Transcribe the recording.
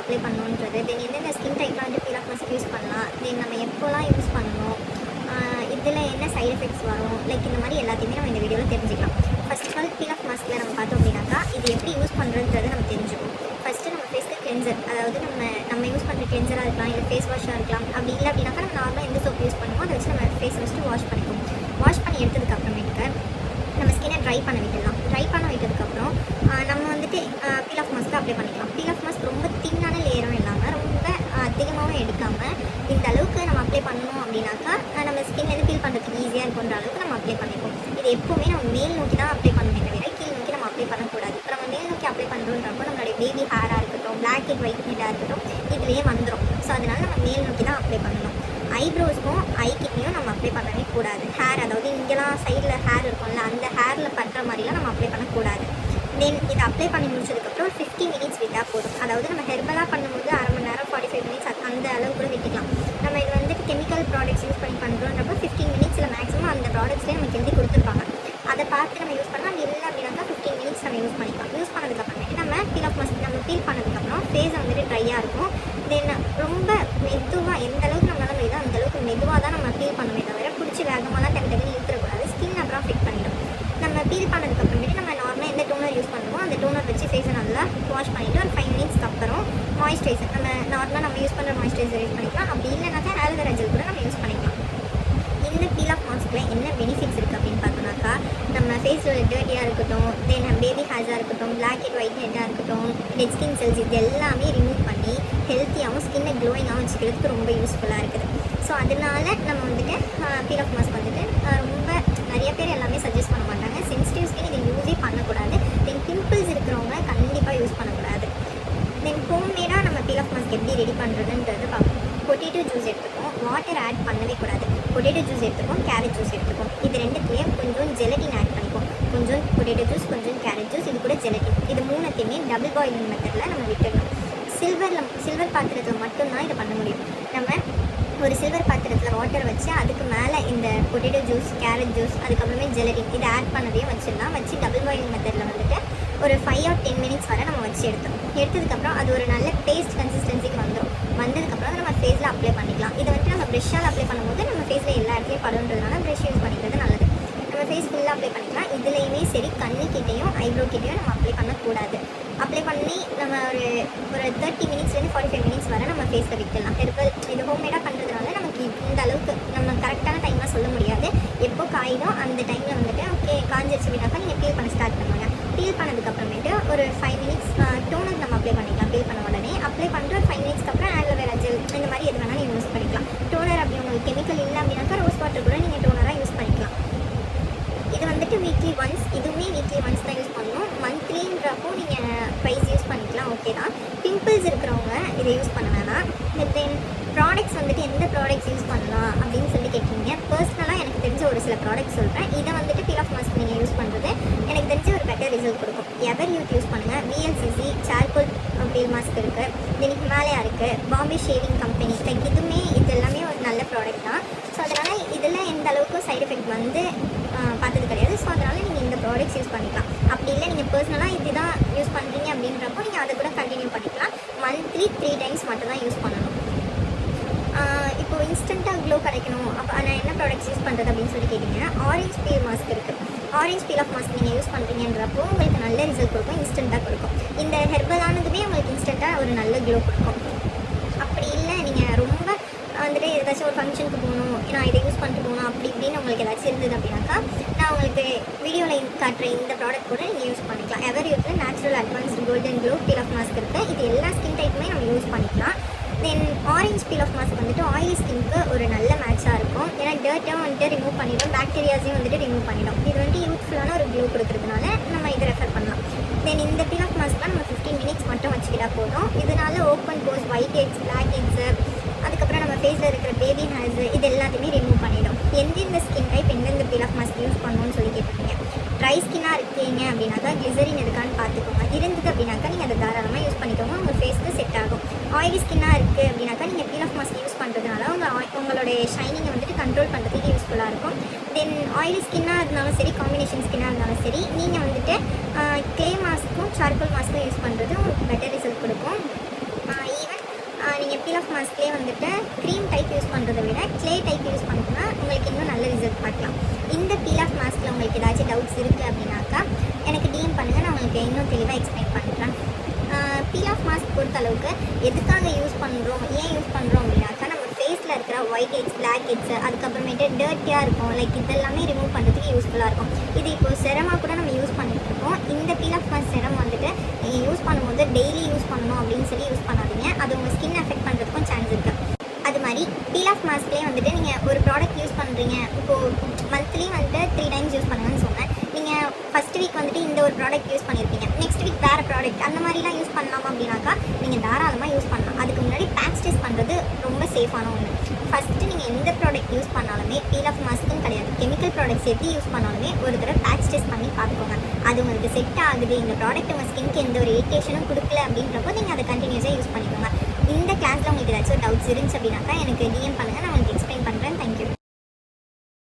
Apply பண்ணணுன்றது, தென் எந்தெந்த skin டைப்லாம் வந்து feel off mask use பண்ணலாம், தென் நம்ம எப்போலாம் யூஸ் பண்ணணும், இதில் என்ன சைட் எஃபெக்ட்ஸ் வரும், லைக் இந்த மாதிரி எல்லாத்தையுமே நம்ம இந்த வீடியோவில் தெரிஞ்சுக்கலாம். First of all peel off மாஸ்கில் நம்ம பார்த்தோம் அப்படின்னாக்கா இது எப்படி யூஸ் பண்ணுறதுன்றதை நம்ம தெரிஞ்சுக்கணும். ஃபஸ்ட்டு நம்ம ஃபேஸ்க்கு கிளென்சர், அதாவது நம்ம யூஸ் பண்ணுற கிளென்சராக இருக்கலாம், இல்லை ஃபேஸ் வாஷாக இருக்கலாம். அப்படி இல்லை அப்படின்னாக்கா நம்ம நார்மலாக எந்த சோப் யூஸ் பண்ணுமோ அதை வச்சு நம்ம ஃபேஸ் ஃபஸ்ட்டு வாஷ் பண்ணிக்கணும். வாஷ் பண்ணி எடுத்ததுக்கு அப்புறமேட்டுக்கு நம்ம ஸ்கின்னை ட்ரை பண்ண விட்டுடலாம். ட்ரை பண்ண விட்டதுக்கப்புறம் நம்ம வந்துட்டு பீல் ஆஃப் மாஸ்க்கு அப்ளை பண்ணிக்கலாம். பீல் ஆஃப் மாஸ்க் ரொம்ப தின்னான லேயரும் இல்லாமல் ரொம்ப அதிகமாகவும் எடுக்காமல் இந்த அளவுக்கு நம்ம அப்ளை பண்ணணும் அப்படின்னாக்கா நம்ம ஸ்கின் வந்து ஃபீல் பண்ணுறதுக்கு ஈஸியாக இருக்குன்ற அளவுக்கு நம்ம அப்ளை பண்ணிப்போம். இது எப்போவுமே நம்ம மேல் நோக்கி தான் அப்ளை பண்ணணுமே தவிர கீழ் நோக்கி நம்ம அப்ளை பண்ணக்கூடாது. இப்போ நம்ம மேல் நோக்கி அப்ளை பண்ணுறோன்றப்போ நம்மளுடைய பேபி ஹேராக இருக்கட்டும், பிளாக் ஹெட் ஒயிட் ஹெட்டாக இருக்கட்டும், இதுலேயே வந்துடும். ஸோ அதனால் நம்ம மேல் நோக்கி தான் அப்ளை பண்ணணும். ஐப்ரோஸ்க்கும் ஐக்கிட்டையும் நம்ம அப்ளை பண்ணவே கூடாது. ஹேர், அதாவது இங்கெல்லாம் சைடில் ஹேர் இருக்கும்ல, அந்த ஹேரில் படுற மாதிரிலாம் நம்ம அப்ளை பண்ணக்கூடாது. தென் இதை அப்ளை பண்ணி முடிச்சதுக்கப்புறம் 50 மினிட்ஸ் விட்டால் போதும். அதாவது நம்ம ஹெர்பலாக பண்ணும்போது அரை மணி நேரம் 45 மினிட்ஸ் அந்த அளவு கூட விட்டுக்கலாம். நம்ம இது வந்துட்டு கெமிக்கல் ப்ராடக்ட்ஸ் யூஸ் பண்ணி பண்ணுறோன்றப்போ 15 மினிட்ஸில் மேக்ஸிமம் அந்த ப்ராடக்ட்ஸ்லேயே நமக்கு எழுதி கொடுத்துருப்பாங்க. அதை பார்த்து நம்ம யூஸ் பண்ணலாம். அது இல்லை அப்படின்னாக்கா 15 மினிட்ஸ் நம்ம யூஸ் பண்ணிக்கலாம். யூஸ் பண்ணதுக்கப்புறமேட்டு நம்ம பீல் ஆஃப் மாஸ்க் நம்ம ஃபீல் பண்ணதுக்கப்புறம் ஃபேஸ் வந்துட்டு ட்ரையாக இருக்கும். தென் ரொம்ப மெதுவாக, எந்த அளவுக்கு நம்மளால் முடியுதோ அந்த அளவுக்கு மெதுவாக தான் நம்ம ஃபீல் பண்ணவே தவிர பிடிச்சி வேகமாகலாம் டக்குன்னு இழுத்துறக்கூடாது. ஸ்கின் அப்புறம் ஃபிட் பண்ணிடும். நம்ம ஃபீல் பண்ணதுக்கப்புறமேட்டு நம்ம நார்மலாக எந்த டோனர் யூஸ் பண்ணுவோமோ அந்த டோனர் வச்சு ஃபேஸை நல்லா வாஷ் பண்ணிவிட்டு ஒரு 5 மினிட்ஸ்க்கு அப்புறம் மாய்ஸ்சரைசர், நம்ம நார்மலாக நம்ம யூஸ் பண்ணுற மாய்ஸ்சரைசர் யூஸ் பண்ணிக்கலாம். அப்படி இல்லைனாக்கா ஆலோவேரா ஜெல் கூட நம்ம யூஸ் பண்ணிக்கலாம். இந்த பீல் ஆஃப் மாஸ்கில் என்ன பெனிஃபிட்ஸ் இருக்குது அப்படின்னு பார்த்தோம்னாக்கா, நம்ம ஃபேஸில் டர்ட்டியாக இருக்கட்டும், தென் பேபி ஹேர்ஸாக இருக்கட்டும், பிளாக் ஹெட் ஒயிட் ஹெட்டாக இருக்கட்டும், டெட் ஸ்கின் செல்ஸ், இது எல்லாமே ரிமூவ் பண்ணி ஹெல்த்தியாகவும் ஸ்கின்னை க்ளோயிங்காகவும் வச்சுக்கிறதுக்கு ரொம்ப யூஸ்ஃபுல்லாக இருக்குது. ஸோ அதனால நம்ம வந்துட்டு பீல் ஆஃப் மாஸ்க் வந்துட்டு ரொம்ப நிறைய பேர் எல்லாமே சஜஸ்ட் பண்ண மாட்டாங்க. சென்சிட்டிவ் ஸ்கின் இதை யூஸே பண்ணக்கூடாது. தென் பிம்பிள்ஸ் இருக்கிறவங்க கண்டிப்பாக யூஸ் பண்ணக்கூடாது. தென் ஹோம்மேடாக நம்ம பீல் ஆஃப் மாஸ்க் எப்படி ரெடி பண்ணுறதுன்றது பார்ப்போம். பொட்டேட்டோ ஜூஸ் எடுத்துப்போம், வாட்டர் ஆட் பண்ணவே கூடாது. பொட்டேட்டோ ஜூஸ் எடுத்துப்போம், கேரட் ஜூஸ் எடுத்துப்போம். இது ரெண்டுத்துலேயும் கொஞ்சம் ஜெலட்டின் ஆட் பண்ணிப்போம். கொஞ்சம் பொட்டேட்டோ ஜூஸ், கொஞ்சம் கேரட் ஜூஸ், இது கூட ஜெலட்டின். இது மூணுத்தையுமே டபுள் பாயிலிங் மெத்தடில் நம்ம விட்டுடணும். சில்வர் பாத்திரத்தில் மட்டும்தான் இதை பண்ண முடியும். நம்ம ஒரு சில்வர் பாத்திரத்தில் வாட்டர் வச்சு அதுக்கு மேலே இந்த பொட்டேட்டோ ஜூஸ், கேரட் ஜூஸ், அதுக்கப்புறமே ஜெலட்டின் இதை ஆட் பண்ணதையும் வச்சிடலாம். வச்சு டபுள் பாயிலிங் மெத்தடில் வந்துட்டு ஒரு 5 or 10 மினிட்ஸ் வரை நம்ம வச்சு எடுத்ததுக்கப்புறம் அது ஒரு நல்ல பேஸ்ட் கன்சிஸ்டன்சிக்கு வந்துடும். வந்ததுக்கப்புறம் நம்ம ஃபேஸில் அப்ளை பண்ணிக்கலாம். இதை வந்துட்டு நம்ம ப்ரெஷ்ஷால் அப்ளை பண்ணும்போது நம்ம ஃபேஸில் எல்லா இடத்துலையும் படுன்றதுனால ப்ரெஷ் யூஸ் பண்ணிக்கிறது நல்லது. நம்ம ஃபேஸ் ஃபுல்லாக அப்ளை பண்ணிக்கலாம். இதுலேயுமே சரி, கண்ணுக்கிட்டையும் ஐப்ரோ கிட்டையும் நம்ம அப்ளை பண்ணக்கூடாது. அப்ளை பண்ணி நம்ம ஒரு 30 மினிட்ஸ்லேருந்து 45 மினிட்ஸ் வரை நம்ம ஃபேஸில் விட்டுடலாம். ஹெர்பல் இது ஹோம்மேடாக பண்ணுறதுனால நமக்கு இந்த அளவுக்கு நம்ம கரெக்டான டைமாக சொல்ல முடியாது. எப்போ காயுதோ அந்த டைமில் வந்துட்டு ஓகே காஞ்சிருச்சு அப்படின்னாக்கா நீங்கள் பீல் பண்ண ஸ்டார்ட் பண்ணுவாங்க. பீல் பண்ணதுக்கப்புறமேட்டு ஒரு 5 மினிட்ஸ் டோனர் நம்ம அப்ளை பண்ணிக்கலாம். பீல் பண்ண உடனே அப்ளை பண்ணிட்டு ஒரு 5 மினிட்ஸ்க்கு அப்புறம் ஆலோவேரா ஜெல் இந்த மாதிரி எது வேணாலும் நீங்கள் யூஸ் பண்ணிக்கலாம். டோனர் அப்படி உங்களுக்கு கெமிக்கல் இல்லை அப்படின்னாக்கா ரோஸ் வாட்டர் கூட நீங்கள் டோனராக யூஸ் பண்ணிக்கலாம். இது வந்துட்டு வீக்லி ஒன்ஸ், இதுவுமே வீக்லி ஒன்ஸ் தான் யூஸ் பண்ணணும். மந்த்லின்றப்போ நீங்கள் ப்ரைஸ் யூஸ் பண்ணிக்கலாம், ஓகே தான். பிம்பிள்ஸ் இருக்கிறவங்க இதை யூஸ் பண்ண வேணாம். தென் ப்ராடக்ட்ஸ் வந்துட்டு எந்த ப்ராடக்ட்ஸ் யூஸ் பண்ணலாம் அப்படின்னு சொல்லி கேட்குறீங்க. பர்சனலாக எனக்கு தெரிஞ்ச ஒரு சில ப்ராடக்ட்ஸ் சொல்கிறேன். இதை வந்துட்டு பீல் ஆஃப் மாஸ்க் நீங்கள் யூஸ் பண்ணுறது எனக்கு தெரிஞ்ச ஒரு பெட்டர் ரிசல்ட் கொடுக்கும். எவர் யூத் யூஸ் பண்ணுங்கள். VLCC சார்கோல் பீல் மாஸ்க் இருக்குது, தென் ஹிமாலயா இருக்குது, பாம்பே ஷேவிங் கம்பெனி, லைக் இது எல்லாமே ஒரு நல்ல ப்ராடக்ட் தான். ஸோ அதனால் இதில் எந்த அளவுக்கு சைட் எஃபெக்ட் வந்து பார்த்தது கிடையாது. ஸோ அதனால் நீங்கள் இந்த ப்ராடக்ட்ஸ் யூஸ் பண்ணிக்கலாம். அப்படி இல்லை நீங்கள் பர்சனலாக இது தான் யூஸ் பண்ணுறீங்க அப்படின்றப்போ நீங்கள் அதை கூட கண்டினியூ பண்ணிக்கலாம். மந்த்லி 3 டைம்ஸ் மட்டும் தான் யூஸ் பண்ணணும். இப்போது இன்ஸ்டண்ட்டாக க்ளோ கிடைக்கணும், அப்போ நான் என்ன ப்ராடக்ட்ஸ் யூஸ் பண்ணுறது அப்படின்னு சொல்லி கேட்டிங்கன்னா, ஆரஞ்ச் பீல் மாஸ்க் இருக்குது. ஆரஞ்ச் பீல் ஆஃப் மாஸ்க் நீங்கள் யூஸ் பண்ணுறீங்கன்றப்போ உங்களுக்கு நல்ல ரிசல்ட் கொடுக்கும், இன்ஸ்டண்ட்டாக கொடுக்கும். இந்த ஹெர்பலானதுமே உங்களுக்கு இன்ஸ்டண்ட்டாக ஒரு நல்ல க்ளோ கொடுக்கும். அப்படி இல்லை நீங்கள் ரொம்ப வந்துட்டு ஏதாச்சும் ஒரு ஃபங்க்ஷனுக்கு போகணும், நான் இதை யூஸ் பண்ணிட்டு போகணும் அப்படி இப்படின்னு உங்களுக்கு ஏதாச்சும் இருந்தது அப்படின்னாக்கா நான் உங்களுக்கு வீடியோவில் காட்டுற இந்த ப்ராடக்ட் கூட நீங்கள் யூஸ் பண்ணிக்கலாம். எவர் யூஸில் natural advanced golden glow peel off mask இருக்குது. இது எல்லா ஸ்கின் டைப்புமே நம்ம யூஸ் பண்ணிக்கலாம். Then orange peel off mask வந்துட்டு ஆயிலி ஸ்கின்க்கு ஒரு நல்ல மேட்சாக இருக்கும். ஏன்னா டர்ட்டும் வந்துட்டு ரிமூவ் பண்ணிடும், பாக்டீரியாஸையும் வந்துட்டு ரிமூவ் பண்ணிடும். இது வந்துட்டு யூஸ்ஃபுல்லான ஒரு க்ளோ கொடுக்குறதுனால நம்ம இதை ரெஃபர் பண்ணலாம். தென் இந்த பீல் ஆஃப் மாஸ்க்லாம் நம்ம 15 மினிட்ஸ் மட்டும் வச்சுக்கிட்டா போதும். இதனால open pores, white heads, black heads, அதுக்கப்புறம் நம்ம ஃபேஸில் இருக்கிற பேபி ஹேர்ஸு இது எல்லாத்தையுமே ரிமூவ் பண்ணிடும். எந்தெந்த ஸ்கின் டைப் எந்தெந்த பீல் ஆஃப் மாஸ்க் யூஸ் பண்ணணும்னு சொல்லி கேட்டிருக்கீங்க. ட்ரை ஸ்கின்னாக இருக்கீங்க அப்படின்னாக்கா கிளிசரின் இருக்கான்னு பார்த்துக்கோங்க. இருந்தது அப்படின்னாக்கா நீங்கள் அதை தாராளமாக யூஸ் பண்ணிக்கோங்க, உங்கள் ஃபேஸ்க்கு செட் ஆகும். ஆயிலி ஸ்கின்னாக இருக்குது அப்படின்னாக்கா நீங்கள் பீல் ஆஃப் மாஸ்க் யூஸ் பண்ணுறதுனால உங்களுடைய ஷைனிங்கை வந்துட்டு கண்ட்ரோல் பண்ணுறதுக்கு யூஸ்ஃபுல்லாக இருக்கும். தென் ஆயிலி ஸ்கின்னாக இருந்தாலும் சரி, காம்பினேஷன் ஸ்கின்னாக இருந்தாலும் சரி, நீங்கள் வந்துட்டு க்ளே மாஸ்க்கும் சார்கோல் மாஸ்க்கும் யூஸ் பண்ணுறது உங்களுக்கு பெட்டர் ரிசல்ட் கொடுக்கும். நீங்கள் பீல் ஆஃப் மாஸ்க்லேயே வந்துட்டு க்ரீம் டைப் யூஸ் பண்ணுறதை விட க்ளே டைப் யூஸ் பண்ணிங்கன்னா உங்களுக்கு இன்னும் நல்ல ரிசல்ட் பார்க்கலாம். இந்த பீல் ஆஃப் மாஸ்கில் உங்களுக்கு ஏதாச்சும் டவுட்ஸ் இருக்குது அப்படின்னாக்கா எனக்கு டிஎம் பண்ணுங்கள், நான் உங்களுக்கு இன்னும் தெளிவாக எக்ஸ்பிளைன் பண்ணுறேன். பீல் ஆஃப் மாஸ்க் பொறுத்தளவுக்கு எதுக்காக யூஸ் பண்ணுறோம், ஏன் யூஸ் பண்ணுறோம் அப்படின்னாக்கா நம்ம ஃபேஸில் இருக்கிற ஒயிட் ஹெட்ஸ், பிளாக் ஹெட்ஸு, அதுக்கப்புறமேட்டு டர்ட்டியாக இருக்கும் லைக் இதெல்லாமே ரிமூவ் பண்ணுறதுக்கு யூஸ்ஃபுல்லாக இருக்கும். இது இப்போது செரமாக கூட நம்ம யூஸ் பண்ணிட்டு இருக்கோம். இந்த பீல் ஆஃப் மாஸ்க் செரம் வந்துட்டு நீங்கள் யூஸ் பண்ணும்போது டெய்லி யூஸ் பண்ணணும் அப்படின்னு சொல்லி யூஸ் பண்ணாதீங்க. அது உங்கள் ஸ்கின் அஃபெக்ட் பண்ணுறதுக்கும் சான்ஸ் இருக்குது. அது மாதிரி பீல் ஆஃப் மாஸ்க்லேயே வந்துட்டு நீங்கள் ஒரு ப்ராடக்ட் யூஸ் பண்ணுறீங்க, இப்போது மந்த்லி வந்துட்டு 3 டைம்ஸ் யூஸ் பண்ணுங்கன்னு சொன்னேன். நீங்கள் ஃபஸ்ட் வீக் வந்துட்டு இந்த ஒரு ப்ராடக்ட் யூஸ் பண்ணியிருப்பீங்க, நெக்ஸ்ட் வீக் வேறு ப்ராடக்ட், அந்த மாதிரிலாம் யூஸ் பண்ணலாமா அப்படின்னாக்கா நீங்கள் தாராளமாக யூஸ் பண்ணலாம். அதுக்கு முன்னாடி பேட்ச் டெஸ்ட் பண்ணுறது ரொம்ப சேஃபான ஒன்று. ஃபஸ்ட்டு நீங்கள் எந்த ப்ராடக்ட் யூஸ் பண்ணாலுமே பீல் ஆஃப் மாஸ்க்குன்னு கிடையாது, கெமிக்கல் ப்ராடக்ட்ஸ் எது யூஸ் பண்ணாலுமே ஒரு தடவை பேட்ச் டெஸ்ட் பண்ணி பார்த்துக்கோங்க. அது உங்களுக்கு செட் ஆகுது, இந்த ப்ராடக்ட் உங்கள் ஸ்கின்க்கு எந்த ஒரு இரிட்டேஷனும் கொடுக்கல அப்படின்றப்போ நீங்கள் அதை கண்டினியூஸாக யூஸ் பண்ணிக்கோங்க. இந்த கிளாஸில் உங்களுக்கு ஏதாச்சும் டவுட்ஸ் இருந்துச்சு அப்படின்னாக்கா எனக்கு டிஎம் பண்ணுங்கள், நான் உங்களுக்கு